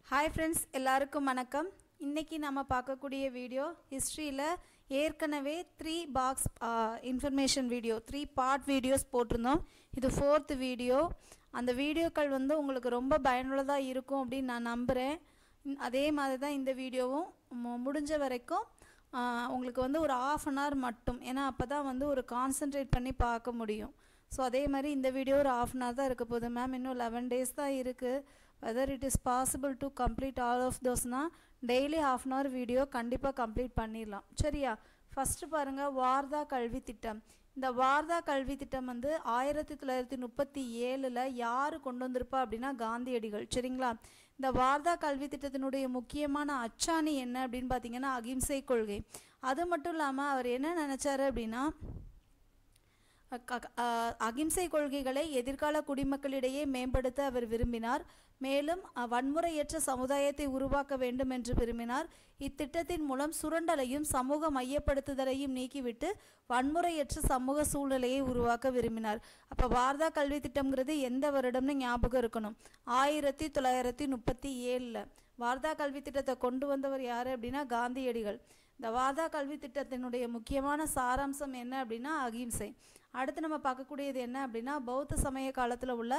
Hi friends, எல்லாருக்கும் வணக்கம். இன்றைக்கி நம்ம பார்க்கக்கூடிய வீடியோ ஹிஸ்ட்ரியில் ஏற்கனவே 3 box information video 3 part videos போட்டிருந்தோம். இது 4th வீடியோ. அந்த வீடியோக்கள் உங்களுக்கு ரொம்ப பயனுள்ளதாக இருக்கும் அப்படின்னு நான் நம்புகிறேன். அதே மாதிரி தான் இந்த வீடியோவும் முடிஞ்ச வரைக்கும் உங்களுக்கு ஒரு ½ அன் ஹவர் மட்டும், ஏன்னா அப்போ தான் ஒரு கான்சன்ட்ரேட் பண்ணி பார்க்க முடியும். ஸோ அதே மாதிரி இந்த வீடியோ ஒரு ½ அன் ஹவர் தான் இருக்க போகுது. மேம் இன்னும் 11 days தான் இருக்குது. Whether it is possible to complete all of தோஸ்னால் டெய்லி ½ அன் ஹவர் வீடியோ கண்டிப்பாக கம்ப்ளீட் பண்ணிடலாம். சரியா? ஃபஸ்ட்டு பாருங்கள், வார்தா கல்வி திட்டம். இந்த வார்தா கல்வி திட்டம் 1937 யார் கொண்டு வந்திருப்பா அப்படின்னா காந்தியடிகள். சரிங்களா? இந்த வார்தா கல்வி திட்டத்தினுடைய முக்கியமான அச்சாணி என்ன அப்படின்னு பார்த்தீங்கன்னா அகிம்சை கொள்கை. அது மட்டும் இல்லாமல் அவர் என்ன நினச்சாரு அப்படின்னா அகிம்சை கொள்கைகளை எதிர்கால குடிமக்களிடையே மேம்படுத்த அவர் விரும்பினார். மேலும் வன்முறையற்ற சமுதாயத்தை உருவாக்க வேண்டும் என்று விரும்பினார். இத்திட்டத்தின் மூலம் சுரண்டலையும் சமூக மையப்படுத்துதலையும் நீக்கிவிட்டு வன்முறையற்ற சமூக சூழ்நிலையை உருவாக்க விரும்பினார். அப்போ வார்தா கல்வி திட்டம்ங்கிறது எந்த வருடம்னு ஞாபகம் இருக்கணும், 1937. வார்தா கல்வி திட்டத்தை கொண்டு வந்தவர் யார் அப்படின்னா காந்தியடிகள். இந்த வார்தா கல்வி திட்டத்தினுடைய முக்கியமான சாராம்சம் என்ன அப்படின்னா அகிம்சை. அடுத்து நம்ம பார்க்கக்கூடியது என்ன அப்படின்னா பௌத்த சமய காலத்தில் உள்ள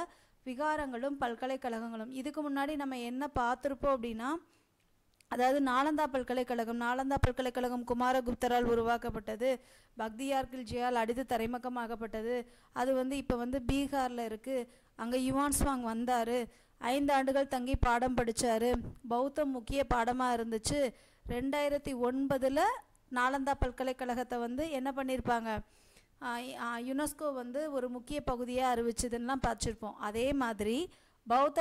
விகாரங்களும் பல்கலைக்கழகங்களும். இதுக்கு முன்னாடி நம்ம என்ன பார்த்துருப்போம் அப்படின்னா, அதாவது நாலந்தா பல்கலைக்கழகம் குமாரகுப்தரால் உருவாக்கப்பட்டது. பக்தியார் கில்ஜியால் அடித்து தரைமக்கமாகப்பட்டது. அது இப்போ பீகாரில் இருக்குது. அங்கே யுவான்ஸ்வாங் வந்தார், 5 ஆண்டுகள் தங்கி பாடம் படித்தார். பௌத்தம் முக்கிய பாடமாக இருந்துச்சு. 2009 நாலந்தா பல்கலைக்கழகத்தை என்ன பண்ணியிருப்பாங்க, யுனெஸ்கோ ஒரு முக்கிய பகுதியாக அறிவிச்சதுன்னெலாம் பார்த்துருப்போம். அதே மாதிரி பௌத்த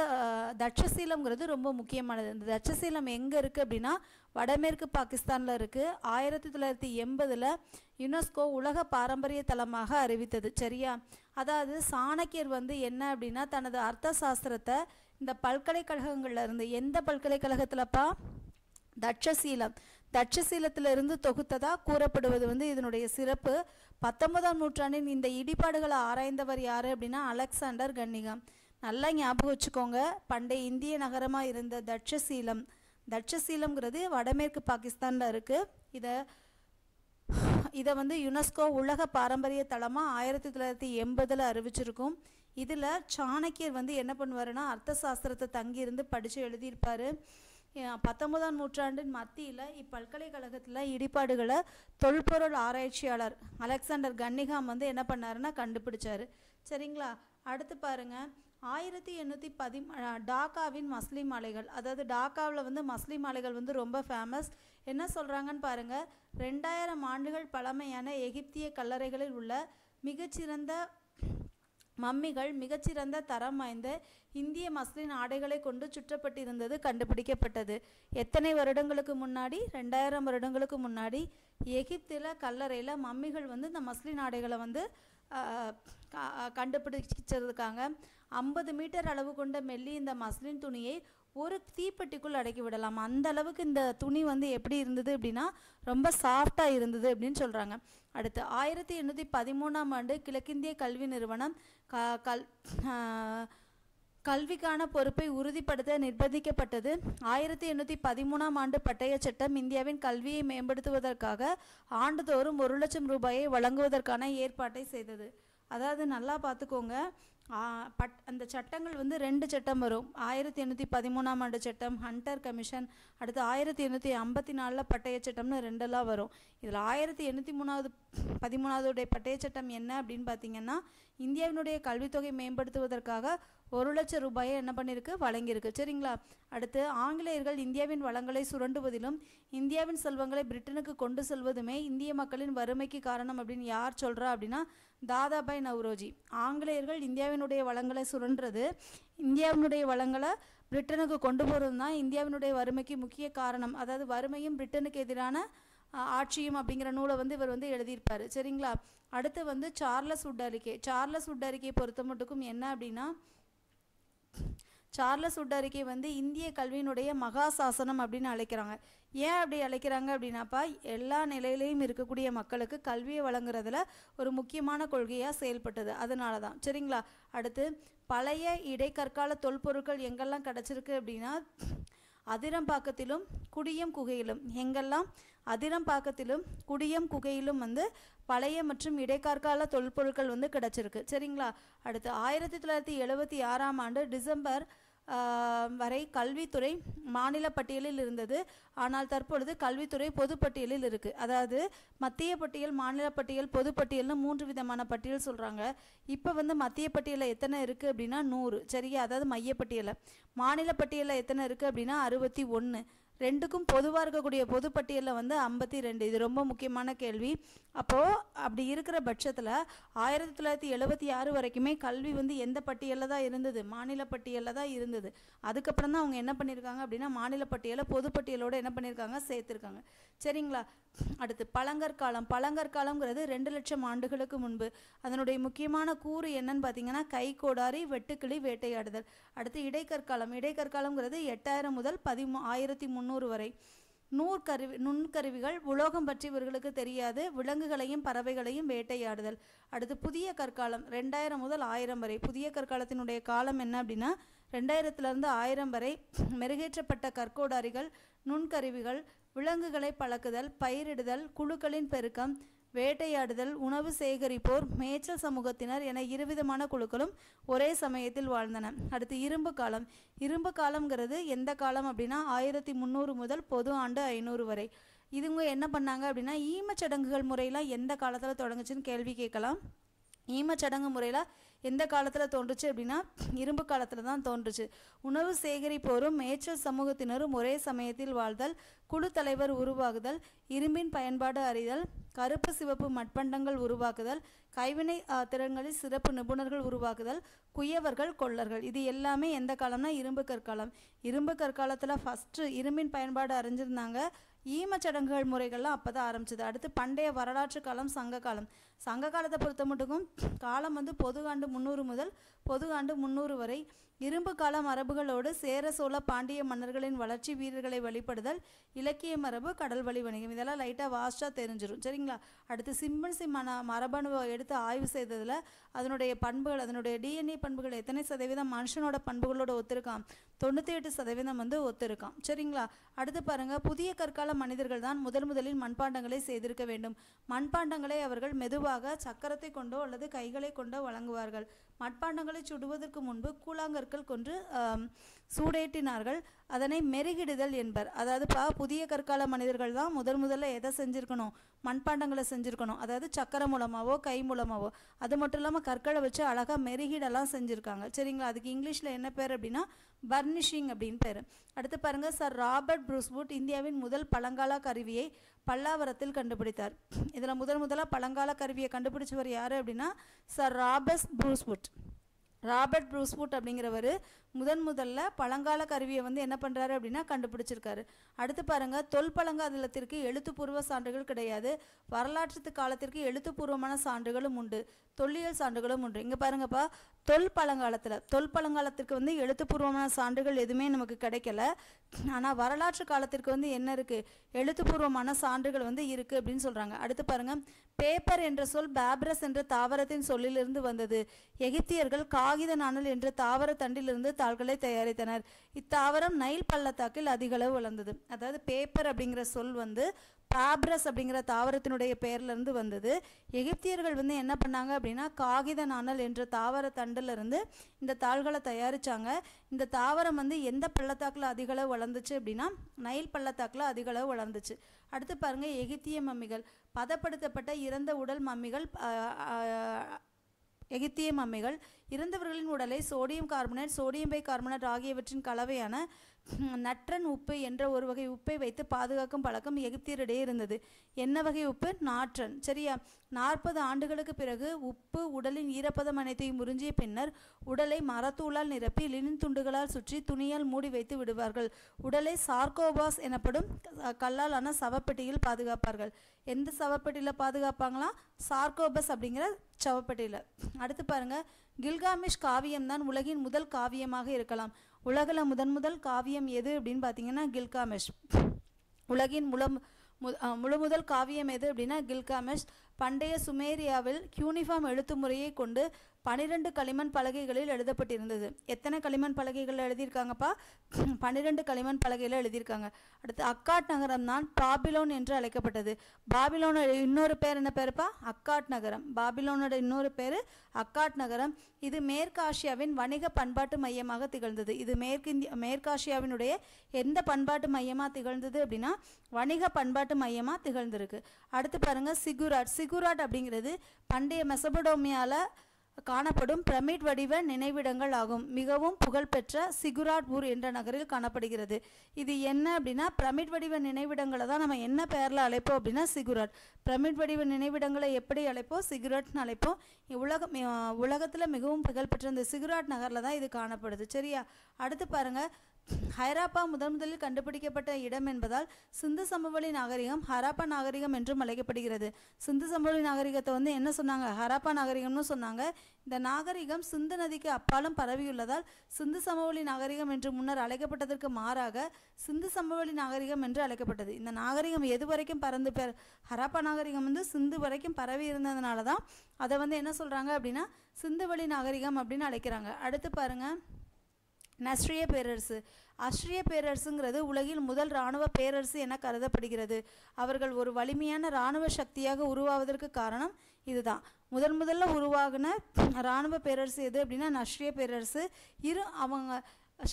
தட்சசீலம்ங்கிறது ரொம்ப முக்கியமானது. இந்த தட்சசீலம் எங்கே இருக்குது அப்படின்னா வடமேற்கு பாகிஸ்தானில் இருக்குது. 1980 யுனெஸ்கோ உலக பாரம்பரிய தலமாக அறிவித்தது. சரியா? அதாவது சாணக்கியர் என்ன அப்படின்னா தனது அர்த்த சாஸ்திரத்தை இந்த பல்கலைக்கழகங்களில் இருந்து, எந்த பல்கலைக்கழகத்தில்ப்பா, தட்சசீலத்திலிருந்து தொகுத்ததாக கூறப்படுவது இதனுடைய சிறப்பு. 19ஆம் நூற்றாண்டின் இந்த இடிபாடுகளை ஆராய்ந்தவர் யார் அப்படின்னா அலெக்சாண்டர் கன்னிகம். நல்லா ஞாபகம் வச்சுக்கோங்க, பண்டைய இந்திய நகரமாக இருந்த தட்சசீலம்ங்கிறது வடமேற்கு பாகிஸ்தானில் இருக்குது. இதை யுனெஸ்கோ உலக பாரம்பரிய தலமாக 1980 அறிவிச்சிருக்கும். இதில் சாணக்கியர் என்ன பண்ணுவாருன்னா அர்த்த சாஸ்திரத்தை தங்கியிருந்து படித்து எழுதியிருப்பார். 19ஆம் நூற்றாண்டின் மத்தியில் இப்பல்கலைக்கழகத்தில் இடிபாடுகளை தொல்பொருள் ஆராய்ச்சியாளர் அலெக்சாண்டர் கன்னிகாம் என்ன பண்ணாருன்னா கண்டுபிடிச்சார். சரிங்களா? அடுத்து பாருங்கள், 1813 டாக்காவின் மஸ்லிம் மலைகள். அதாவது டாக்காவில் மஸ்லிம் மலைகள் ரொம்ப ஃபேமஸ். என்ன சொல்கிறாங்கன்னு பாருங்கள், 2000 ஆண்டுகள் பழமையான எகிப்திய கல்லறைகளில் உள்ள மிகச்சிறந்த மம்மிகள் மிகச்சிறந்த தரம் வாய்ந்த இந்திய மஸ்லின் ஆடைகளை கொண்டு சுற்றப்பட்டிருந்தது கண்டுபிடிக்கப்பட்டது. எத்தனை வருடங்களுக்கு முன்னாடி? 2000 வருடங்களுக்கு முன்னாடி எகிப்தில் கல்லறையில் மம்மிகள் இந்த மஸ்லின் ஆடைகளை கண்டுபிடிச்சிருக்காங்க. 50 மீட்டர் அளவு கொண்ட மெல்லி இந்த மஸ்லின் துணியை ஒரு தீப்பெட்டிக்குள் அடக்கி விடலாம். அந்த அளவுக்கு இந்த துணி எப்படி இருந்தது அப்படின்னா ரொம்ப சாஃப்டாக இருந்தது அப்படின்னு சொல்கிறாங்க. அடுத்து 1813ஆம் ஆண்டு கிழக்கிந்திய கல்வி நிறுவனம் கல்விக்கான பொறுப்பை உறுதிப்படுத்த நிர்பந்திக்கப்பட்டது. 1813ஆம் ஆண்டு பட்டய சட்டம் இந்தியாவின் கல்வியை மேம்படுத்துவதற்காக ஆண்டுதோறும் 1 லட்சம் ரூபாயை வழங்குவதற்கான ஏற்பாட்டை செய்தது. அதாவது நல்லா பார்த்துக்கோங்க, அந்த சட்டங்கள் 2 சட்டம் வரும். 1813ஆம் ஆண்டு சட்டம், ஹண்டர் கமிஷன். அடுத்து 1854 பட்டய சட்டம்னு 2 வரும். இதில் 1813 பட்டய சட்டம் என்ன அப்படின்னு பார்த்தீங்கன்னா இந்தியாவினுடைய கல்வித்தொகை மேம்படுத்துவதற்காக 1 லட்சம் ரூபாயை என்ன பண்ணியிருக்கு, வழங்கியிருக்கு. சரிங்களா? அடுத்து ஆங்கிலேயர்கள் இந்தியாவின் வளங்களை சுரண்டுவதிலும் இந்தியாவின் செல்வங்களை பிரிட்டனுக்கு கொண்டு செல்வதுமே இந்திய மக்களின் வறுமைக்கு காரணம் அப்படின்னு யார் சொல்கிறா அப்படின்னா தாதாபாய் நவ்ரோஜி. ஆங்கிலேயர்கள் இந்தியாவினுடைய வளங்களை சுரண்டுறது, இந்தியாவினுடைய வளங்களை பிரிட்டனுக்கு கொண்டு போகிறது தான் இந்தியாவினுடைய வறுமைக்கு முக்கிய காரணம். அதாவது வறுமையும் பிரிட்டனுக்கு எதிரான ஆட்சியும் அப்படிங்கிற நூலை இவர் எழுதியிருப்பார். சரிங்களா? அடுத்து சார்லஸ் வுட் அறிக்கை பொறுத்த மட்டுக்கும் என்ன அப்படின்னா சார்லஸ் வுட் அறிக்கை இந்திய கல்வியினுடைய மகா சாசனம் அப்படின்னு அழைக்கிறாங்க. ஏன் அப்படி அழைக்கிறாங்க அப்படின்னாப்பா எல்லா நிலையிலையும் இருக்கக்கூடிய மக்களுக்கு கல்வியை வழங்குறதுல ஒரு முக்கியமான கொள்கையாக செயல்பட்டது, அதனால தான். சரிங்களா? அடுத்து பழைய இடைக்கற்கால தொல்பொருட்கள் எங்கெல்லாம் கிடச்சிருக்கு அப்படின்னா அதிரம்பாக்கத்திலும் குடியம் குகையிலும். எங்கெல்லாம்? அதிரம்பாக்கத்திலும் குடியம் குகையிலும் வந்து பழைய மற்றும் இடைக்கால தொல்பொருட்கள் வந்து கிடச்சிருக்கு. சரிங்களா? அடுத்து 1976 டிசம்பர் வரை கல்வித்துறை மாநில பட்டியலில் இருந்தது. ஆனால் தற்பொழுது கல்வித்துறை பொதுப்பட்டியலில் இருக்குது. அதாவது மத்திய பட்டியல், மாநில பட்டியல், பொதுப்பட்டியல்னு 3 விதமான பட்டியல் சொல்கிறாங்க. இப்போ வந்து மத்திய பட்டியலில் எத்தனை இருக்குது அப்படின்னா 100. சரியா? அதாவது மையப்பட்டியலில். மாநில பட்டியலில் எத்தனை இருக்குது அப்படின்னா 61. ரெண்டுக்கும் பொதுவாக இருக்கக்கூடிய பொதுப்பட்டியலில் வந்து 52. இது ரொம்ப முக்கியமான கேள்வி. அப்போது அப்படி இருக்கிற பட்சத்தில் 1976 வரைக்குமே கல்வி வந்து எந்த பட்டியலில் தான் இருந்தது? மாநில பட்டியலில் தான் இருந்தது. அதுக்கப்புறம் தான் அவங்க என்ன பண்ணியிருக்காங்க அப்படின்னா மாநில பட்டியலை பொதுப்பட்டியலோடு என்ன பண்ணியிருக்காங்க? சேர்த்துருக்காங்க. சரிங்களா? அடுத்து பழங்கற்காலம். பழங்கற்காலங்கிறது 2 லட்சம் ஆண்டுகளுக்கு முன்பு. அதனுடைய முக்கியமான கூறு என்னன்னு பார்த்தீங்கன்னா கைக்கோடாரி, வெட்டுக்கிளி, வேட்டையாடுதல். அடுத்து இடைக்கற்காலம். இடைக்கற்காலங்கிறது 8000 முதல் 1300 வரை. நுண்கருவிகள். உலோகம் பற்றி இவர்களுக்கு தெரியாது. விலங்குகளையும் பறவைகளையும் வேட்டையாடுதல். அடுத்து புதிய கற்காலம் 2000 முதல் 1000 வரை. புதிய கற்காலத்தினுடைய காலம் என்ன அப்படின்னா 2000 1000 வரை. மெருகேற்றப்பட்ட கற்கோடாரிகள், நுண்கருவிகள், விலங்குகளை பழக்குதல், பயிரிடுதல், குழுக்களின் பெருக்கம், வேட்டையாடுதல், உணவு சேகரிப்போர், மேய்ச்சல் சமூகத்தினர் என இருவிதமான குழுக்களும் ஒரே சமயத்தில் வாழ்ந்தன. அடுத்து இரும்பு காலம். இரும்பு காலம்ங்கிறது எந்த காலம் அப்படின்னா 1300 முதல் பொது ஆண்டு 500 வரை. இதுங்க என்ன பண்ணாங்க அப்படின்னா ஈமச்சடங்குகள் முறையெல்லாம் எந்த காலத்தில் தொடங்குச்சுன்னு கேள்வி கேட்கலாம். ஈமச்சடங்கு முறையில் எந்த காலத்தில் தோன்றுச்சு அப்படின்னா இரும்பு காலத்தில் தான் தோன்றுச்சு. உணவு சேகரிப்போரும் மேய்ச்சல் சமூகத்தினரும் ஒரே சமயத்தில் வாழ்தல், குழு தலைவர் உருவாகுதல், இரும்பின் பயன்பாடு அறிதல், கருப்பு சிவப்பு மட்பண்டங்கள் உருவாக்குதல், கைவினை திறன்களில் சிறப்பு நிபுணர்கள் உருவாக்குதல், குயவர்கள், கொள்ளர்கள். இது எல்லாமே எந்த காலம்னா இரும்பு கற்காலம். இரும்பு கற்காலத்தில் ஃபஸ்ட்டு இரும்பின் பயன்பாடு அறிஞ்சிருந்தாங்க. ஈமச்சடங்குகள் முறைகள்லாம் அப்போ தான் ஆரம்பிச்சது. அடுத்து பண்டைய வரலாற்று காலம், சங்க காலம். சங்க காலத்தை பொறுத்த மட்டுக்கும் காலம் வந்து பொது ஆண்டு 300 முதல் பொது ஆண்டு 300 வரை. இரும்பு கால மரபுகளோடு சேர சோழ பாண்டிய மன்னர்களின் வளர்ச்சி, வீரர்களை வழிபடுதல், இலக்கிய மரபு, கடல் வழி வணிகம். இதெல்லாம் லைட்டாக வாஸ்ட்டாக தெரிஞ்சிடும். சரிங்களா? அடுத்து சிம்பன்சி மரபணுவை எடுத்து ஆய்வு செய்ததில் அதனுடைய பண்புகள், அதனுடைய டிஎன்ஏ பண்புகள் எத்தனை சதவீதம் மனுஷனோட பண்புகளோட ஒத்திருக்கான்? 98% வந்து ஒத்திருக்கான். சரிங்களா? அடுத்து பாருங்கள், புதிய கற்கால மனிதர்கள் தான் முதலில் மண்பாண்டங்களை செய்திருக்க வேண்டும். மண்பாண்டங்களை அவர்கள் மெதுவாக சக்கரத்தை கொண்டோ அல்லது கைகளை கொண்டோ வழங்குவார்கள். மட்பாண்டங்களை சுடுவதற்கு முன்பு கூழாங்கற்கள் கொண்டு சூடேற்றினார்கள். அதனை மெருகிடுதல் என்பர். அதாவது புதிய கற்கால மனிதர்கள் தான் முதல்ல எதை செஞ்சுருக்கணும்? மண்பாண்டங்களை செஞ்சுருக்கணும். அதாவது சக்கரம் மூலமாவோ கை மூலமாவோ. அது மட்டும் இல்லாமல் கற்களை வச்சு அழகாக மெருகிடெல்லாம் செஞ்சுருக்காங்க. சரிங்களா? அதுக்கு இங்கிலீஷில் என்ன பேர் அப்படின்னா பர்னிஷிங் அப்படின்னு பேர். அடுத்து பாருங்கள், சர் ராபர்ட் ப்ரூஸ்வுட் இந்தியாவின் முதல் பழங்கால கருவியை பல்லாவரத்தில் கண்டுபிடித்தார். இதில் முதலாக பழங்கால கருவியை கண்டுபிடிச்சவர் யார் அப்படின்னா சர் ராபர்ட் ப்ரூஸ்வுட் அப்படிங்கிறவர் முதல்ல பழங்கால கருவியை வந்து என்ன பண்ணுறாரு அப்படின்னா கண்டுபிடிச்சிருக்காரு. அடுத்து பாருங்கள், தொல்பழங்காலத்திற்கு எழுத்துப்பூர்வ சான்றுகள் கிடையாது. வரலாற்று காலத்திற்கு எழுத்துப்பூர்வமான சான்றுகளும் உண்டு, தொல்லியல் சான்றுகளும் உண்டு. இங்கே பாருங்கப்பா, தொல்பழங்காலத்திற்கு வந்து எழுத்துப்பூர்வமான சான்றுகள் எதுவுமே நமக்கு கிடைக்கல. ஆனால் வரலாற்று காலத்திற்கு வந்து என்ன இருக்குது? எழுத்துப்பூர்வமான சான்றுகள் வந்து இருக்குது அப்படின்னு சொல்கிறாங்க. அடுத்து பாருங்கள், பேப்பர் என்ற சொல் பேப்ரஸ் என்ற தாவரத்தின் சொல்லிலிருந்து வந்தது. எகிப்தியர்கள் காகித நாணல் என்ற தாவர தண்டிலிருந்து தாள்களை தயாரித்தனர். இத்தாவரம் நைல் பள்ளத்தாக்கில் அதிக அளவு வளர்ந்தது. அதாவது பேப்பர் அப்படிங்கிற சொல் வந்து பேப்ரஸ் அப்படிங்கிற தாவரத்தினுடைய பெயர்லேருந்து வந்தது. எகிப்தியர்கள் வந்து என்ன பண்ணாங்க அப்படின்னா காகித நாணல் என்ற தாவர தண்டிலிருந்து இந்த தாள்களை தயாரித்தாங்க. இந்த தாவரம் வந்து எந்த பள்ளத்தாக்கில் அதிக அளவு வளர்ந்துச்சு அப்படின்னா நைல் பள்ளத்தாக்கில் அதிக அளவு வளர்ந்துச்சு. அடுத்து பாருங்கள், எகிப்திய மம்மிகள். பதப்படுத்தப்பட்ட இறந்த உடல் மம்மிகள். எகிப்திய மம்மிகள் இறந்தவர்களின் உடலை sodium carbonate, sodium bicarbonate ஆகியவற்றின் கலவையான நட்ரன் உப்பு என்ற ஒரு வகை உப்பை வைத்து பாதுகாக்கும் பழக்கம் எகிப்தியரிடையே இருந்தது. என்ன வகை உப்பு? நாட்ரன். சரியா? 40 ஆண்டுகளுக்கு பிறகு உப்பு உடலின் ஈரப்பதம் அனைத்தையும் உறிஞ்சிய பின்னர் உடலை மரத்தூளால் நிரப்பி லினின் துண்டுகளால் சுற்றி துணியால் மூடி வைத்து விடுவார்கள். உடலை சார்கோபாஸ் எனப்படும் கல்லாலான சவப்பெட்டியில் பாதுகாப்பார்கள். எந்த சவப்பெட்டியில் பாதுகாப்பாங்களா? சார்கோபஸ் அப்படிங்கிற சவப்பெட்டியில். அடுத்து பாருங்கள், கில்காமிஷ் காவியம்தான் உலகின் முதல் காவியமாக இருக்கலாம். உலகில் முதல் காவியம் எது அப்படின்னு பார்த்தீங்கன்னா கில்காமெஷ். உலகின் முழு முதல் காவியம் எது அப்படின்னா கில்காமெஷ். பண்டைய சுமேரியாவில் கியூனிஃபார்ம் எழுத்து முறையை கொண்டு 12 களிமண் பலகைகளில் எழுதப்பட்டிருந்தது. எத்தனை களிமண் பலகைகள் எழுதியிருக்காங்கப்பா? 12 களிமண் பலகையில் எழுதியிருக்காங்க. அடுத்து அக்காட் நகரம் தான் பாபிலோன் என்று அழைக்கப்பட்டது. பாபிலோனோட இன்னொரு பேர் என்ன பேருப்பா? அக்காட் நகரம். பாபிலோனோட இன்னொரு பேர் அக்காட் நகரம். இது மேற்காசியாவின் வணிக பண்பாட்டு மையமாக திகழ்ந்தது. இது மேற்காசியாவினுடைய எந்த பண்பாட்டு மையமாக திகழ்ந்தது அப்படின்னா வணிக பண்பாட்டு மையமாக திகழ்ந்திருக்கு. அடுத்து பாருங்க சிகுராட். சிகுராட் அப்படிங்கிறது பண்டைய மெசபடோமியாவில் காணப்படும் பிரமிட் வடிவ நினைவிடங்கள் ஆகும். மிகவும் புகழ்பெற்ற சிகுராட் ஊர் என்ற நகரில் காணப்படுகிறது. இது என்ன அப்படின்னா பிரமிட் வடிவ நினைவிடங்களை தான் நம்ம என்ன பெயரில் அழைப்போம் அப்படின்னா சிகுராட். பிரமிட் வடிவ நினைவிடங்களை எப்படி அழைப்போம்? சிகுராட்னு அழைப்போம். உலகத்தில் மிகவும் புகழ்பெற்ற இந்த சிகுராட் நகரில் தான் இது காணப்படுது. சரியா? அடுத்து பாருங்க ஹரப்பா முதலில் கண்டுபிடிக்கப்பட்ட இடம் என்பதால் சிந்து சமவெளி நாகரிகம் ஹரப்பா நாகரிகம் என்றும் அழைக்கப்படுகிறது. சிந்து சமவெளி நாகரிகத்தை வந்து என்ன சொன்னாங்க? ஹரப்பா நாகரிகம்னு சொன்னாங்க. இந்த நாகரிகம் சிந்து நதிக்கு அப்பாலும் பரவியுள்ளதால் சிந்து சமவெளி நாகரிகம் என்று முன்னர் அழைக்கப்பட்டதற்கு மாறாக சிந்து சமவெளி நாகரிகம் என்று அழைக்கப்பட்டது. இந்த நாகரிகம் எது வரைக்கும் ஹரப்பா நாகரிகம் வந்து சிந்து வரைக்கும் பரவி இருந்ததுனால தான் அதை வந்து என்ன சொல்கிறாங்க அப்படின்னா சிந்துவெளி நாகரிகம் அப்படின்னு அழைக்கிறாங்க. அடுத்து பாருங்க நஸ்ரிய பேரரசு. அஸ்ரிய பேரரசுங்கிறது உலகில் முதல் இராணுவ பேரரசு என கருதப்படுகிறது. அவர்கள் ஒரு வலிமையான இராணுவ சக்தியாக உருவாவதற்கு காரணம் இதுதான். முதல்ல உருவாகின இராணுவ பேரரசு எது அப்படின்னா நஸ்ரிய பேரரசு. அவங்க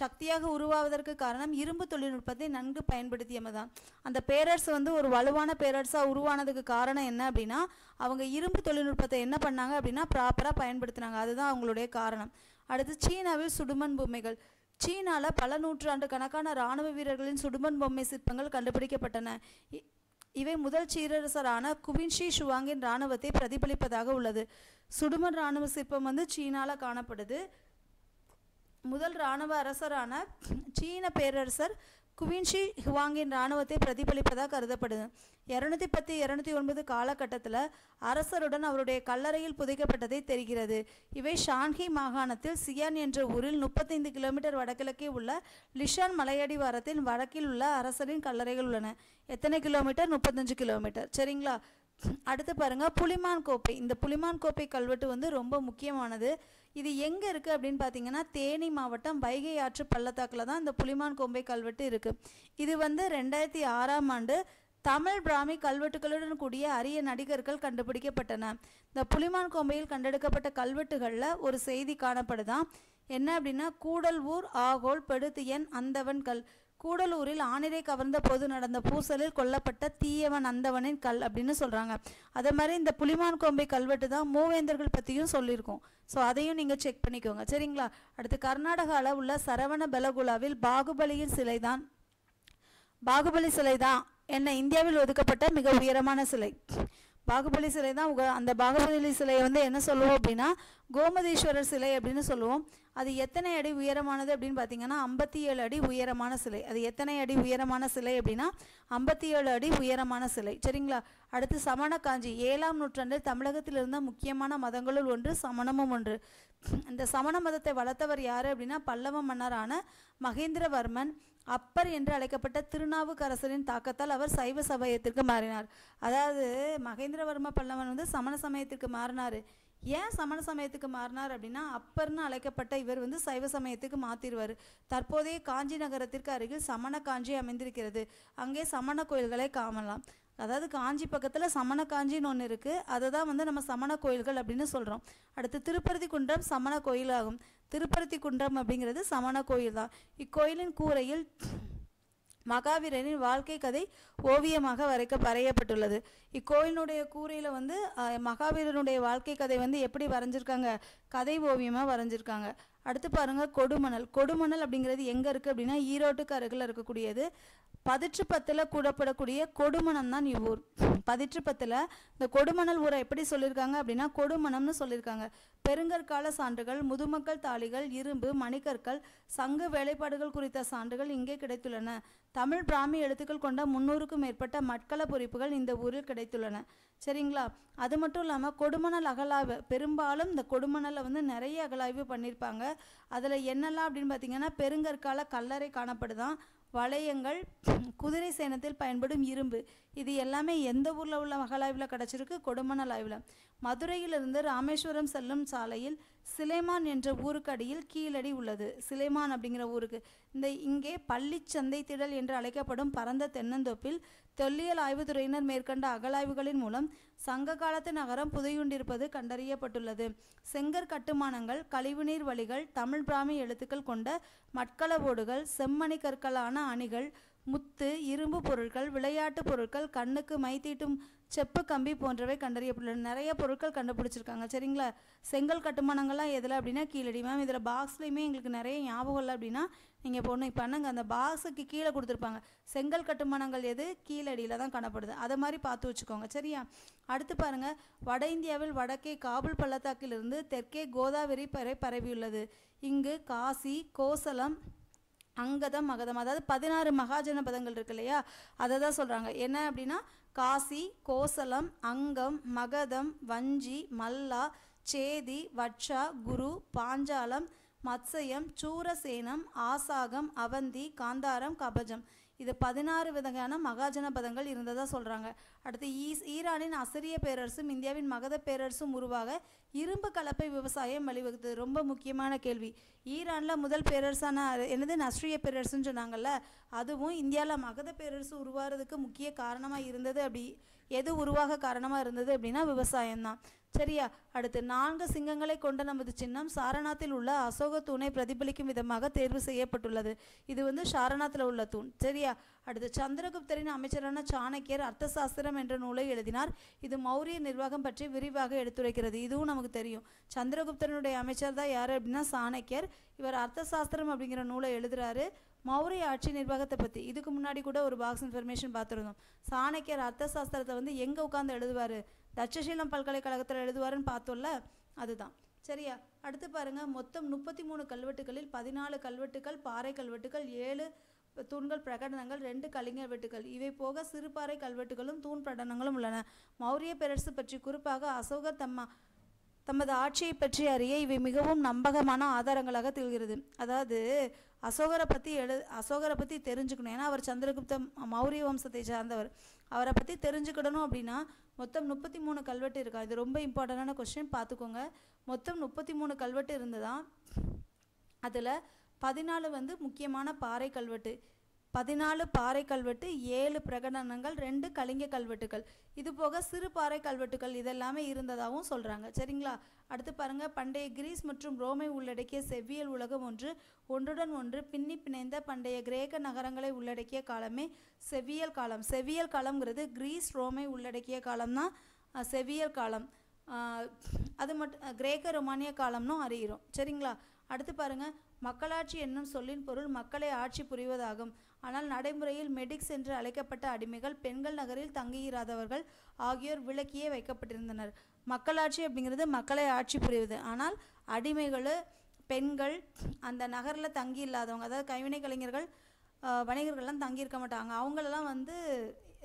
சக்தியாக உருவாவதற்கு காரணம் இரும்பு தொழில்நுட்பத்தை நன்கு பயன்படுத்தியதுதான். அந்த பேரரசு வந்து ஒரு வலுவான பேரரசாக உருவானதுக்கு காரணம் என்ன அப்படின்னா அவங்க இரும்பு தொழில்நுட்பத்தை என்ன பண்ணாங்க அப்படின்னா ப்ராப்பராக பயன்படுத்தினாங்க. அதுதான் அவங்களுடைய காரணம். அடுத்து சீனாவில் சுடுமண் பொம்மைகள். சீனாவில் பல நூற்றாண்டு கணக்கான இராணுவ வீரர்களின் சுடுமண் பொம்மை சிற்பங்கள் கண்டுபிடிக்கப்பட்டன. இவை முதல் சீரரசரான குவின்ஷி ஷுவாங்கின் இராணுவத்தை பிரதிபலிப்பதாக உள்ளது. சுடுமண் இராணுவ சிற்பம் வந்து சீனாவில் காணப்படுது. முதல் இராணுவ அரசரான சீன பேரரசர் குவின்ஷி ஹுவாங்கின் இராணுவத்தை பிரதிபலிப்பதாக கருதப்படுது. 210-209 காலகட்டத்தில் அரசருடன் அவருடைய கல்லறையில் புதைக்கப்பட்டதை தெரிகிறது. இவை ஷான்ஹி மாகாணத்தில் சியான் என்ற ஊரில் 35 கிலோமீட்டர் வடகிழக்கே உள்ள லிஷான் மலையடிவாரத்தின் வடக்கில் உள்ள அரசரின் கல்லறைகள் உள்ளன. எத்தனை கிலோமீட்டர்? 35 கிலோமீட்டர். சரிங்களா? அடுத்து பாருங்க புலிமான் கோப்பை. இந்த புலிமான் கோப்பை கல்வெட்டு வந்து ரொம்ப முக்கியமானது. இது எங்கே இருக்குது அப்படின்னு பார்த்தீங்கன்னா தேனி மாவட்டம் வைகை ஆற்று பள்ளத்தாக்கில் தான் இந்த புலிமான் கோப்பை கல்வெட்டு இருக்குது. இது வந்து 2006ஆம் ஆண்டு தமிழ் பிராமி கல்வெட்டுகளுடன் கூடிய அரிய நடிகர்கள் கண்டுபிடிக்கப்பட்டன. இந்த புலிமான் கோம்பையில் கண்டெடுக்கப்பட்ட கல்வெட்டுகளில் ஒரு செய்தி காணப்படுதான். என்ன அப்படின்னா கூடல்ஊர் ஆகோல் பெடுத்தியன் அந்தவன் கல். கூடலூரில் ஆணிரை கவர்ந்த போது நடந்த பூசலில் கொல்லப்பட்ட தீயவன் அந்தவனின் கல் அப்படின்னு சொல்கிறாங்க. அதே மாதிரி இந்த புலிமான் கோம்பை கல்வெட்டு தான் மூவேந்தர்கள் பற்றியும் சொல்லியிருக்கோம். ஸோ அதையும் நீங்கள் செக் பண்ணிக்கோங்க. சரிங்களா? அடுத்து கர்நாடகாவில் உள்ள சரவண பெலகுலாவில் பாகுபலி சிலை தான் என்ன இந்தியாவில் ஒதுக்கப்பட்ட மிக உயரமான சிலை. பாகுபலி சிலை தான். அந்த பாகுபலி சிலையை வந்து என்ன சொல்லுவோம் அப்படின்னா கோமதீஸ்வரர் சிலை அப்படின்னு சொல்லுவோம். அது எத்தனை அடி உயரமானது அப்படின்னு பார்த்தீங்கன்னா 57 அடி உயரமான சிலை. அது எத்தனை அடி உயரமான சிலை அப்படின்னா 57 அடி உயரமான சிலை. சரிங்களா? அடுத்து சமண காஞ்சி. 7ஆம் நூற்றாண்டில் தமிழகத்தில் இருந்த முக்கியமான மதங்களுள் ஒன்று சமணமும் ஒன்று. இந்த சமண மதத்தை வளர்த்தவர் யார் அப்படின்னா பல்லவ மன்னரான மகேந்திரவர்மன். அப்பர் என்று அழைக்கப்பட்ட திருநாவுக்கரசரின் தாக்கத்தால் அவர் சைவ சமயத்திற்கு மாறினார். அதாவது மகேந்திரவர்ம பல்லவன் வந்து சமண சமயத்திற்கு மாறினார். ஏன் சமண சமயத்துக்கு மாறினார் அப்படின்னா அப்பர்னு அழைக்கப்பட்ட இவர் வந்து சைவ சமயத்துக்கு மாற்றிடுவார். தற்போதைய காஞ்சி நகரத்திற்கு அருகில் சமண காஞ்சி அமைந்திருக்கிறது. அங்கே சமண கோயில்களை காணலாம். அதாவது காஞ்சி பக்கத்தில் சமண காஞ்சின்னு ஒன்று இருக்குது. அதை தான் வந்து நம்ம சமண கோயில்கள் அப்படின்னு சொல்கிறோம். அடுத்து திருப்பருத்தி குன்றம் சமண கோயில் ஆகும். திருப்பருத்தி குன்றம் அப்படிங்கிறது சமண கோயில் தான். இக்கோயிலின் கூரையில் மகாவீரனின் வாழ்க்கை கதை ஓவியமாக வரையப்பட்டுள்ளது. இக்கோயிலுடைய கூரையில் வந்து மகாவீரனுடைய வாழ்க்கை கதை வந்து எப்படி வரைஞ்சிருக்காங்க? கதை ஓவியமாக வரைஞ்சிருக்காங்க. அடுத்து பாருங்கள் கொடுமணல். கொடுமணல் அப்படிங்கிறது எங்கே இருக்குது அப்படின்னா ஈரோட்டுக்கு அருகில் இருக்கக்கூடியது. பதிற்றுப்பத்தில் கூடப்படக்கூடிய கொடுமணம் தான் இவ்வூர். பதிற்றுப்பத்தில் இந்த கொடுமணல் ஊரை எப்படி சொல்லியிருக்காங்க அப்படின்னா கொடுமணம்னு சொல்லியிருக்காங்க. பெருங்கற்கால சான்றுகள், முதுமக்கள் தாளிகள், இரும்பு, மணிக்கற்கள், சங்க வேலைப்பாடுகள் குறித்த சான்றுகள் இங்கே கிடைத்துள்ளன. தமிழ் பிராமி எழுத்துக்கள் கொண்ட 300க்கும் மேற்பட்ட மட்கல பொறிப்புகள் இந்த ஊரில் கிடைத்துள்ளன. சரிங்களா? அது மட்டும் இல்லாமல் கொடுமணல் அகலாய்வு, பெரும்பாலும் இந்த கொடுமணலை வந்து நிறைய அகலாய்வு பண்ணியிருப்பாங்க. அதில் என்னெல்லாம் அப்படின்னு பார்த்தீங்கன்னா பெருங்கற்கால கல்லறை காணப்படுதான், வளையங்கள், குதிரை சேனத்தில் பயன்படும் இரும்பு. இது எல்லாமே எந்த ஊரில் உள்ள அகழாய்வில் கிடச்சிருக்கு? கொடுமணல் ஆய்வில். மதுரையிலிருந்து ராமேஸ்வரம் செல்லும் சாலையில் சிலைமான் என்ற ஊருக்கு அடியில் கீழடி உள்ளது. சிலைமான் அப்படிங்கிற ஊருக்கு இங்கே பள்ளிச்சந்தை திடல் என்று அழைக்கப்படும் பரந்த தென்னந்தோப்பில் தொல்லியல் ஆய்வுத்துறையினர் மேற்கண்ட அகழாய்வுகளின் மூலம் சங்க காலத்து நகரம் புதையுண்டிருப்பது கண்டறியப்பட்டுள்ளது. செங்கற் கட்டுமானங்கள், கழிவுநீர் வழிகள், தமிழ் பிராமி எழுத்துக்கள் கொண்ட மட்களவோடுகள், செம்மணி கற்களான அணிகள், முத்து, இரும்பு பொருட்கள், விளையாட்டு பொருட்கள், கண்ணுக்கு மை தீட்டும் செப்பு கம்பி போன்றவை கண்டறியப்பட்டுள்ளன. நிறைய பொருட்கள் கண்டுபிடிச்சிருக்காங்க. சரிங்களா? செங்கல் கட்டுமானங்கள்லாம் எதில் அப்படின்னா கீழடி. மேம் இதில் பாக்ஸ்லையுமே எங்களுக்கு நிறைய ஞாபகம் இல்லை அப்படின்னா நீங்கள் பொண்ணு பண்ணுங்க, அந்த பாக்ஸுக்கு கீழே கொடுத்துருப்பாங்க. செங்கல் கட்டுமானங்கள் எது? கீழடியில் தான் காணப்படுது. அதை மாதிரி பார்த்து வச்சுக்கோங்க. சரியா? அடுத்து பாருங்கள், வட இந்தியாவில் வடக்கே காபுல் பள்ளத்தாக்கிலிருந்து தெற்கே கோதாவரி வரை பரவியுள்ளது. இங்கு காசி, கோசலம், அங்கதம், மகதம், அதாவது 16 மகாஜனபதங்கள் இருக்கு இல்லையா, அதை தான் சொல்கிறாங்க. என்ன அப்படின்னா காசி, கோசலம், அங்கம், மகதம், வஞ்சி, மல்லா, சேதி, வட்சா, குரு, பாஞ்சாலம், மத்சயம், சூரசேனம், ஆசாகம், அவந்தி, காந்தாரம், கபஜம். இது 16 வகையான மகாஜனபதங்கள் இருந்ததாக சொல்கிறாங்க. அடுத்து ஈரானின் அசிரிய பேரரசும் இந்தியாவின் மகத பேரரசும் உருவாக இரும்பு கலப்பை விவசாயம் வழிவகுத்தது. ரொம்ப முக்கியமான கேள்வி. ஈரானில் முதல் பேரரசான என்னது? நஸ்ரிய பேரரசுன்னு சொன்னாங்கல்ல, அதுவும் இந்தியாவில் மகத பேரரசு உருவாகிறதுக்கு முக்கிய காரணமாக இருந்தது. எது உருவாக காரணமாக இருந்தது அப்படின்னா விவசாயம்தான். சரியா? அடுத்து 4 சிங்கங்களை கொண்ட நமது சின்னம் சாரநாத்தில் உள்ள அசோக தூணை பிரதிபலிக்கும் விதமாக தேர்வு செய்யப்பட்டுள்ளது. இது சாரநாத்தில் உள்ள தூண். சரியா? அடுத்து சந்திரகுப்தரின் அமைச்சரான சாணக்கியர் அர்த்தசாஸ்திரம் என்ற நூலை எழுதினார். இது மௌரிய நிர்வாகம் பற்றி விரிவாக எடுத்துரைக்கிறது. இதுவும் நமக்கு தெரியும். சந்திரகுப்தனுடைய அமைச்சர் தான் யார் அப்படின்னா சாணக்கியர். இவர் அர்த்தசாஸ்திரம் அப்படிங்கிற நூலை எழுதுறாரு, மௌரிய ஆட்சி நிர்வாகத்தை பற்றி. இதுக்கு முன்னாடி கூட ஒரு பாக்ஸ் இன்ஃபர்மேஷன் பார்த்துருந்தோம். சாணக்கியர் அர்த்தசாஸ்திரத்தை எங்கே உட்காந்து எழுதுவார்? தட்சசீலம் பல்கலைக்கழகத்தில் எழுதுவாருன்னு பார்த்தோம்ல, அதுதான். சரியா? அடுத்து பாருங்கள், மொத்தம் 33 கல்வெட்டுகளில் 14 கல்வெட்டுகள் பாறை கல்வெட்டுகள், 7 தூண்கள் பிரகடனங்கள், 2 கலிங்க வெட்டுகள், இவை போக சிறுபாறை கல்வெட்டுகளும் தூண் பிரகடனங்களும் உள்ளன. மௌரிய பேரரசு பற்றி குறிப்பாக அசோகர் தமது ஆட்சியை பற்றி அறிய இவை மிகவும் நம்பகமான ஆதாரங்களாக திகழ்கிறது. அதாவது அசோகரை பற்றி தெரிஞ்சுக்கணும். ஏன்னா அவர் சந்திரகுப்த மௌரிய வம்சத்தை சார்ந்தவர். அவரை பற்றி தெரிஞ்சுக்கிடணும் அப்படின்னா மொத்தம் 33 கல்வெட்டு இருக்கா. இது ரொம்ப இம்பார்ட்டண்டான கொஸ்டின், பார்த்துக்கோங்க. மொத்தம் 33 கல்வெட்டு இருந்ததான். அதில் 14 முக்கியமான பாறை கல்வெட்டு, 14 பாறை கல்வெட்டு, 7 பிரகடனங்கள், 2 கலிங்க கல்வெட்டுகள், இது போக சிறு பாறை கல்வெட்டுகள் இதெல்லாமே இருந்ததாகவும் சொல்கிறாங்க. சரிங்களா? அடுத்து பாருங்கள், பண்டைய கிரீஸ் மற்றும் ரோமை உள்ளடக்கிய செவ்வியல் உலகம் ஒன்றுடன் ஒன்று பின்னி பிணைந்த பண்டைய கிரேக்க நகரங்களை உள்ளடக்கிய காலமே செவ்வியல் காலம். செவ்வியல் காலம்ங்கிறது கிரீஸ் ரோமை உள்ளடக்கிய காலம்தான் செவ்வியல் காலம். அது மட்டும் கிரேக்க ரொமானிய காலம்னு அறிகிறோம். சரிங்களா? அடுத்து பாருங்கள், மக்களாட்சி என்னும் சொல்லின் பொருள் மக்களை ஆட்சி புரிவதாகும். ஆனால் நடைமுறையில் மெடிக்ஸ் என்று அழைக்கப்பட்ட அடிமைகள், பெண்கள் நகரில் தங்கியிராதவர்கள் ஆகியோர் விலக்கியே வைக்கப்பட்டிருந்தனர். மக்களாட்சி அப்படிங்கிறது மக்களை ஆட்சி புரிவது. ஆனால் அடிமைகள், பெண்கள், அந்த நகரில் தங்கி இல்லாதவங்க, அதாவது கைவினை கலைஞர்கள், வணிகர்கள்லாம் தங்கியிருக்க மாட்டாங்க. அவங்களெல்லாம்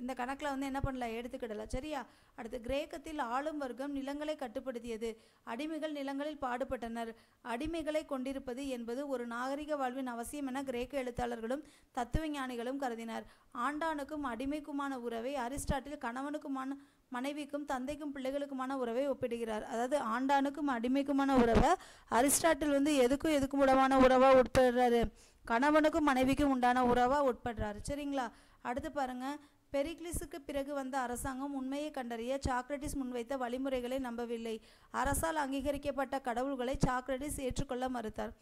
இந்த கணக்கில் என்ன பண்ணல, எடுத்துக்கிடலை. சரியா? அடுத்து கிரேக்கத்தில் ஆளும் வர்க்கம் நிலங்களை கட்டுப்படுத்தியது. அடிமைகள் நிலங்களில் பாடுபட்டனர். அடிமைகளை கொண்டிருப்பது என்பது ஒரு நாகரிக வாழ்வின் அவசியம் என கிரேக்க எழுத்தாளர்களும் தத்துவ ஞானிகளும் கருதினர். ஆண்டானுக்கும் அடிமைக்குமான உறவை அரிஸ்டாட்டில் கணவனுக்குமான மனைவிக்கும் தந்தைக்கும் பிள்ளைகளுக்குமான உறவை ஒப்பிடுகிறார். அதாவது ஆண்டானுக்கும் அடிமைக்குமான உறவை அரிஸ்டாட்டில் எதுக்கும் உடமான உறவாக உட்படுறாரு, கணவனுக்கும் மனைவிக்கும் உண்டான உறவாக உட்படுறாரு. சரிங்களா? அடுத்து பாருங்கள், பெரிக்லிஸுக்கு பிறகு வந்த அரசாங்கம் உண்மையை கண்டறிய சாக்ரட்டிஸ் முன்வைத்த வழிமுறைகளை நம்பவில்லை. அரசால் அங்கீகரிக்கப்பட்ட கடவுள்களை சாக்ரட்டிஸ் ஏற்றுக்கொள்ள மறுத்தார்.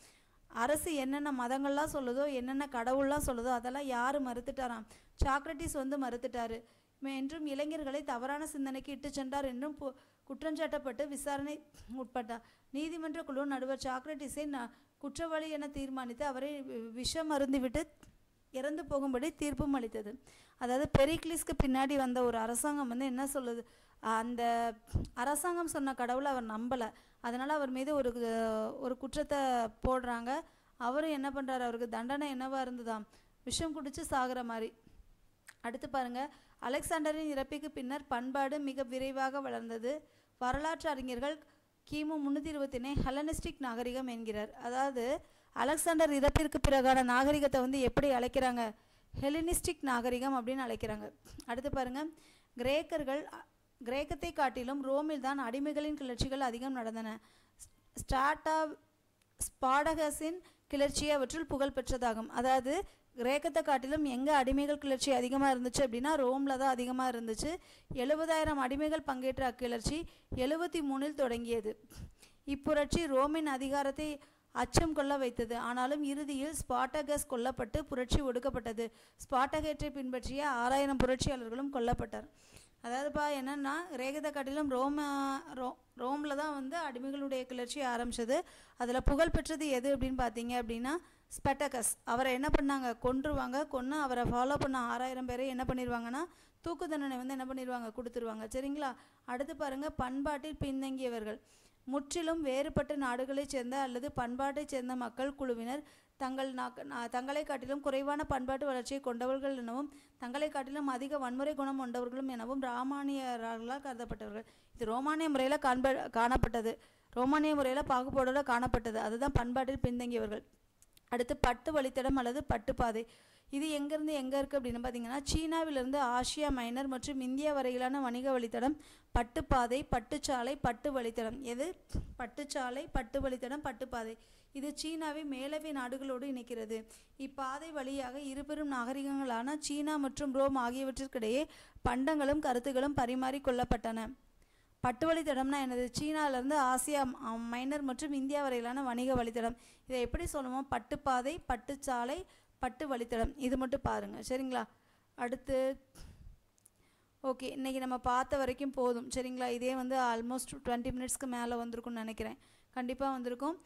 அரசு என்னென்ன மதங்கள்லாம் சொல்லுதோ, என்னென்ன கடவுள்லாம் சொல்லுதோ அதெல்லாம் யார் மறுத்துட்டாராம்? சாக்ரட்டிஸ் மறுத்துட்டாரு என்றும் இளைஞர்களை தவறான சிந்தனைக்கு இட்டு சென்றார் என்றும் குற்றஞ்சாட்டப்பட்டு விசாரணை உட்பட்டார். நீதிமன்ற குழு நடுவர் சாக்ரட்டிஸை குற்றவாளி என தீர்மானித்து அவரை விஷம் அருந்திவிட்டு இறந்து போகும்படி தீர்ப்பும் அளித்தது. அதாவது பெரிக்லிஸ்க்கு பின்னாடி வந்த ஒரு அரசாங்கம் என்ன சொல்லுது, அந்த அரசாங்கம் சொன்ன கடவுளை அவர் நம்பலை. அதனால் அவர் மீது ஒரு குற்றத்தை போடுறாங்க. அவரும் என்ன பண்ணுறாரு, அவருக்கு தண்டனை என்னவாக இருந்ததாம், விஷம் குடித்து சாகிற மாதிரி. அடுத்து பாருங்கள், அலெக்சாண்டரின் இறப்புக்கு பின்னர் பண்பாடு மிக விரைவாக வளர்ந்தது. வரலாற்று அறிஞர்கள் கிமு 321 ஹெலனிஸ்டிக் நாகரிகம் என்கிறார். அதாவது அலெக்சாண்டர் இறப்பிற்கு பிறகான நாகரிகத்தை வந்து எப்படி அழைக்கிறாங்க? ஹெலனிஸ்டிக் நாகரிகம் அப்படின்னு அழைக்கிறாங்க. அடுத்து பாருங்க, கிரேக்கத்தை காட்டிலும் ரோமில் தான் அடிமைகளின் கிளர்ச்சிகள் அதிகம் நடந்தன. ஸ்பாடகஸின் கிளர்ச்சி அவற்றில் புகழ் பெற்றதாகும். அதாவது கிரேக்கத்தை காட்டிலும் எங்கே அடிமைகள் கிளர்ச்சி அதிகமாக இருந்துச்சு அப்படின்னா ரோமில் தான் அதிகமாக இருந்துச்சு. 70,000 அடிமைகள் பங்கேற்ற அக்கிளர்ச்சி 73 தொடங்கியது. இப்புரட்சி ரோமின் அதிகாரத்தை அச்சம் கொள்ள வைத்தது. ஆனாலும் இறுதியில் ஸ்பார்டகஸ் கொல்லப்பட்டு புரட்சி ஒடுக்கப்பட்டது. ஸ்பார்டகேட்டை பின்பற்றிய 6,000 புரட்சியாளர்களும் கொல்லப்பட்டார். அதாவதுப்பா என்னென்னா, கிரேக்கத்தை காட்டிலும் ரோமில் தான் வந்து அடிமைகளுடைய கிளர்ச்சி ஆரம்பிச்சது. அதில் புகழ் பெற்றது எது அப்படின்னு பார்த்தீங்க அப்படின்னா ஸ்பார்டகஸ். அவரை என்ன பண்ணாங்க? கொன்றுவாங்க. கொன்று அவரை ஃபாலோ பண்ண 6,000 பேரை என்ன பண்ணிடுவாங்கன்னா தூக்கு தண்டனை வந்து என்ன பண்ணிடுவாங்க? கொடுத்துருவாங்க. சரிங்களா? அடுத்து பாருங்கள், பண்பாட்டில் பின்தங்கியவர்கள். முற்றிலும் வேறுபட்ட நாடுகளைச் சேர்ந்த அல்லது பண்பாட்டைச் சேர்ந்த மக்கள் குழுவினர் தங்களை காட்டிலும் குறைவான பண்பாட்டு வளர்ச்சியை கொண்டவர்கள் எனவும் தங்களை காட்டிலும் அதிக வன்முறை குணம் கொண்டவர்களும் எனவும் ரோமானியர்களால் கருதப்பட்டவர்கள். இது ரோமானிய முறையில் காணப்பட்டது. ரோமானிய முறையில் பாகுபாடோடு காணப்பட்டது. அதுதான் பண்பாட்டில் பின்தங்கியவர்கள். அடுத்து பட்டு வழித்தடம் அல்லது பட்டுப்பாதை. இது எங்கேருந்து எங்கே இருக்குது அப்படின்னு பார்த்தீங்கன்னா சீனாவிலிருந்து ஆசியா மைனர் மற்றும் இந்தியா வரையிலான வணிக வழித்தடம் பட்டுப்பாதை, பட்டுச்சாலை, பட்டு வழித்தடம். எது? பட்டுச்சாலை, பட்டு வழித்தடம், பட்டுப்பாதை. இது சீனாவை மேலவை நாடுகளோடு இணைக்கிறது. இப்பாதை வழியாக இருபெரும் நாகரிகங்களான சீனா மற்றும் ரோம் ஆகியவற்றிற்கிடையே பண்டங்களும் கருத்துக்களும் பரிமாறிக்கொள்ளப்பட்டன. பட்டு வழித்தடம்னா என்னது? சீனாவிலேருந்து ஆசியா மைனர் மற்றும் இந்தியா வரையிலான வணிக வழித்தடம். இதை எப்படி சொல்லுவோம்? பட்டுப்பாதை, பட்டுச்சாலை, பட்டு வழித்தடம். இது மட்டும் பாருங்கள். சரிங்களா? அடுத்து ஓகே, இன்றைக்கி நம்ம பார்த்த வரைக்கும் போதும். சரிங்களா? இதே வந்து ஆல்மோஸ்ட் 20 மினிட்ஸ்க்கு மேலே வந்திருக்கும்னு நினைக்கிறேன். கண்டிப்பாக வந்திருக்கும்.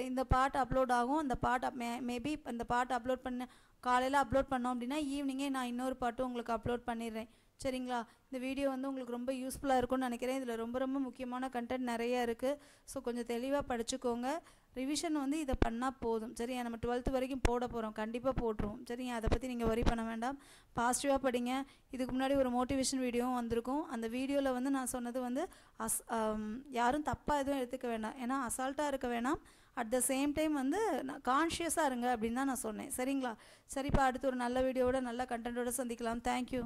இந்த பாட்டு அப்லோட் ஆகும். அந்த பாட்டு மேபி அந்த பாட்டு அப்லோட் பண்ண காலையில் அப்லோட் பண்ணோம் அப்படின்னா ஈவினிங்கே நான் இன்னொரு பாட்டும் உங்களுக்கு அப்லோட் பண்ணிடுறேன். சரிங்களா? இந்த வீடியோ வந்து உங்களுக்கு ரொம்ப யூஸ்ஃபுல்லாக இருக்கும்னு நினைக்கிறேன். இதில் ரொம்ப ரொம்ப முக்கியமான கண்டென்ட் நிறையா இருக்குது. ஸோ கொஞ்சம் தெளிவாக படிச்சுக்கோங்க. ரிவிஷன் வந்து இதை பண்ணால் போதும். சரியா? நம்ம 12th வரைக்கும் போட போகிறோம். கண்டிப்பாக போட்டுருவோம். சரிங்க? அதை பற்றி நீங்கள் வரி பண்ண வேண்டாம். பாசிட்டிவாக படிங்க. இதுக்கு முன்னாடி ஒரு மோட்டிவேஷன் வீடியோவும் வந்திருக்கும். அந்த வீடியோவில் வந்து நான் சொன்னது வந்து யாரும் தப்பாக எதுவும் எடுத்துக்க வேண்டாம். ஏன்னா அசால்ட்டாக இருக்க வேணாம். அட் த சேம் டைம் வந்து கான்ஷியஸாக இருங்க அப்படின்னு தான் நான் சொன்னேன். சரிங்களா? சரிப்பா, அடுத்து ஒரு நல்ல வீடியோவோட நல்ல கண்டென்ட்டோட சந்திக்கலாம். தேங்க்யூ.